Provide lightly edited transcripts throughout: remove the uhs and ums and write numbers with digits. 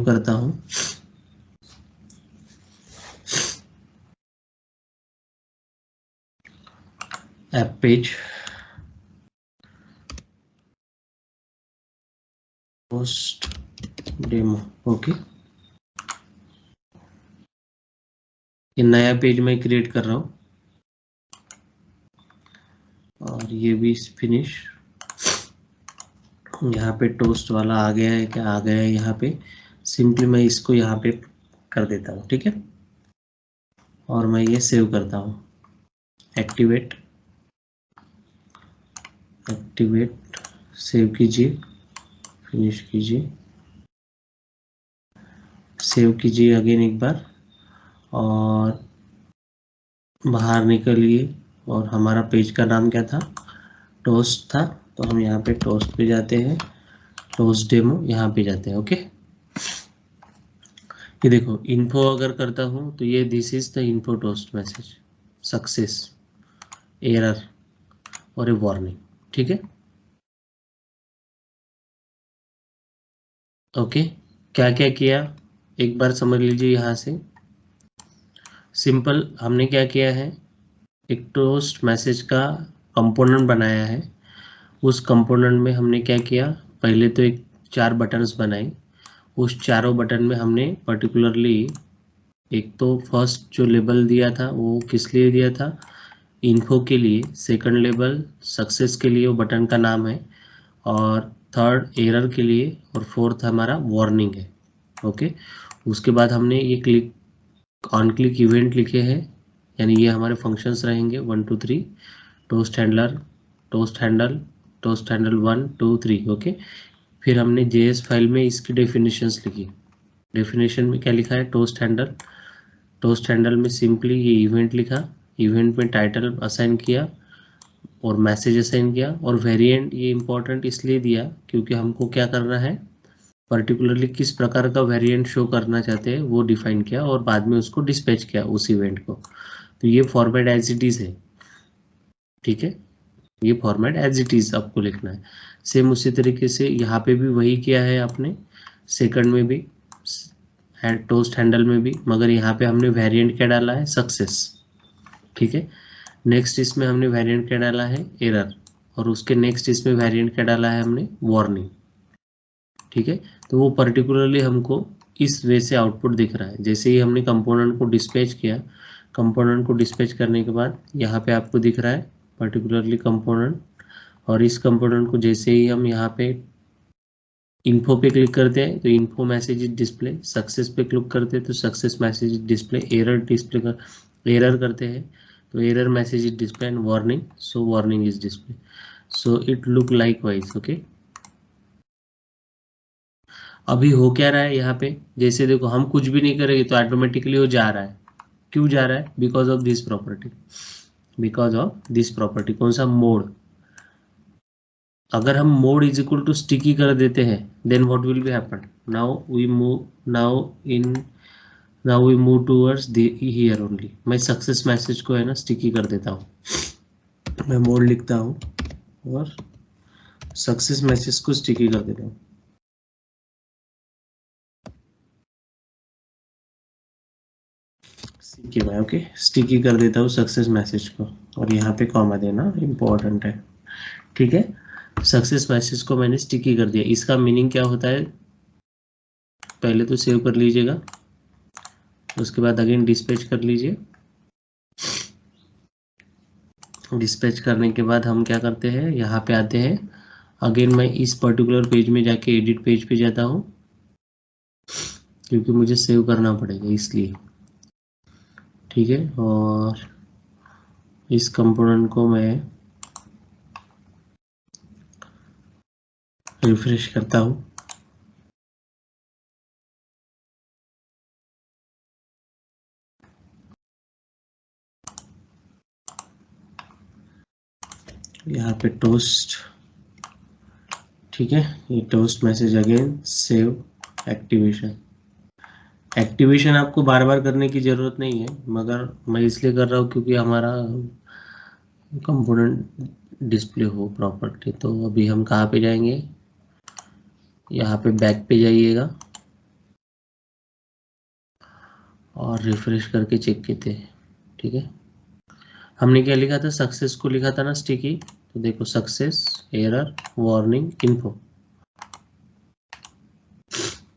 Save करता हूँ। App page post demo. Okay, ये नया पेज मैं क्रिएट कर रहा हूँ और ये भी फिनिश। यहाँ पे टोस्ट वाला आ गया है, क्या आ गया है यहाँ पे। सिंपली मैं इसको यहाँ पे कर देता हूँ, ठीक है, और मैं ये सेव करता हूँ। एक्टिवेट सेव कीजिए, फिनिश कीजिए, सेव कीजिए अगेन एक बार और बाहर निकलिए। और हमारा पेज का नाम क्या था, टोस्ट था, तो हम यहाँ पे टोस्ट पे जाते हैं, टोस्ट डेमो यहाँ पे जाते हैं। ओके, ये देखो इन्फो अगर करता हूँ तो ये this is the info toast message, success, error और ए वार्निंग, ठीक है। ओके, क्या क्या किया एक बार समझ लीजिए। यहाँ से सिंपल हमने क्या किया है, एक टोस्ट मैसेज का कंपोनेंट बनाया है। उस कंपोनेंट में हमने क्या किया, पहले तो एक 4 बटन्स बनाए। उस चारों बटन में हमने पर्टिकुलरली एक तो फर्स्ट जो लेबल दिया था वो किस लिए दिया था, इन्फो के लिए। सेकंड लेबल सक्सेस के लिए वो बटन का नाम है, और थर्ड एरर के लिए, और फोर्थ हमारा वार्निंग है। ओके, उसके बाद हमने ये ऑन क्लिक इवेंट लिखे हैं, यानी ये हमारे फंक्शंस रहेंगे 1 2 3, toast handler, toast handle, toast handle 1 2 3। Okay, फिर हमने जेएस फाइल में इसकी डेफिनेशंस लिखी। डेफिनेशन में क्या लिखा है, टोस्ट हैंडल में सिंपली ये इवेंट लिखा, इवेंट में टाइटल असाइन किया और मैसेज असाइन किया, और वेरिएंट ये इंपॉर्टेंट इसलिए दिया क्योंकि हमको क्या करना है, पर्टिकुलरली किस प्रकार का वेरिएंट शो करना चाहते हैं वो डिफाइन किया, और बाद में उसको डिस्पैच किया उस इवेंट को। तो ये फॉर्मेट एज इट इज है, ठीक है, ये फॉर्मेट एज इट इज आपको लिखना है। सेम उसी तरीके से यहाँ पे भी वही किया है आपने, सेकंड में भी, टोस्ट हैंडल में भी, मगर यहाँ पे हमने वेरिएंट क्या डाला है, सक्सेस, ठीक है। नेक्स्ट इसमें हमने वेरिएंट क्या डाला है, एरर, और उसके नेक्स्ट इसमें वेरिएंट क्या डाला है हमने, वार्निंग, ठीक है। तो वो पर्टिकुलरली हमको इस वे से आउटपुट दिख रहा है। जैसे ही हमने कंपोनेंट को डिस्पैच किया, कंपोनेंट को डिस्पैच करने के बाद यहाँ पे आपको दिख रहा है पर्टिकुलरली कंपोनेंट, और इस कंपोनेंट को जैसे ही हम यहाँ पे इन्फो पे क्लिक करते हैं तो इन्फो मैसेज डिस्प्ले, सक्सेस पे क्लिक करते हैं तो सक्सेस मैसेज डिस्प्ले, एरर करते हैं तो error message display, and warning, so warning is display, so it look like wise. Okay, अभी हो क्या रहा है यहाँ पे, जैसे देखो हम कुछ भी नहीं करेंगे तो ऑटोमेटिकली वो जा रहा है। क्यों जा रहा है, because of this property, because of this property. कौन सा, मोड। अगर हम mode is equal to sticky कर देते हैं then what will be happen, now we move towards the here only. मैं सक्सेस मैसेज को है ना स्टिकी कर देता हूँ, मैं मोड लिखता हूँ और सक्सेस मैसेज को स्टिकी कर देता हूँ। ओके, स्टिकी कर देता हूँ सक्सेस मैसेज को, और यहाँ पे कॉमा देना इम्पोर्टेंट है, ठीक है। सक्सेस मैसेज को मैंने स्टिकी कर दिया। इसका मीनिंग क्या होता है, पहले तो सेव कर लीजिएगा, उसके बाद अगेन डिस्पैच कर लीजिए। डिस्पैच करने के बाद हम क्या करते हैं, यहाँ पे आते हैं, अगेन मैं इस पर्टिकुलर पेज में जाके एडिट पेज पे जाता हूँ क्योंकि मुझे सेव करना पड़ेगा इसलिए, ठीक है। और इस कंपोनेंट को मैं रिफ्रेश करता हूँ, यहाँ पे टोस्ट, ठीक है, ये toast message again save activation. Activation आपको बार बार करने की ज़रूरत नहीं है, मगर मैं इसलिए कर रहा हूँ क्योंकि हमारा कंपोनेंट डिस्प्ले हो प्रॉपर्टी। तो अभी हम कहाँ पे जाएंगे, यहाँ पे बैक पे जाइएगा, और रिफ्रेश करके चेक किए थे। ठीक है, हमने क्या लिखा था, सक्सेस को लिखा था ना स्टिकी, तो देखो सक्सेस एरर वार्निंग इन्फो,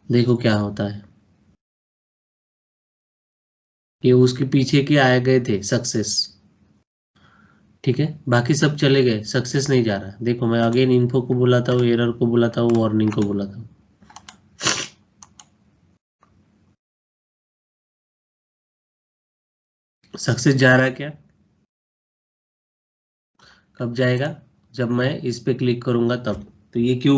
देखो क्या होता है, ये उसके पीछे के आए गए थे सक्सेस। ठीक है, बाकी सब चले गए, सक्सेस नहीं जा रहा। देखो मैं अगेन इन्फो को बुलाता हूँ, एरर को बुलाता हूँ, वार्निंग को बुलाता हूँ, सक्सेस जा रहा है क्या? कब जाएगा? जब मैं इस पे क्लिक करूंगा तब। तो ये क्यों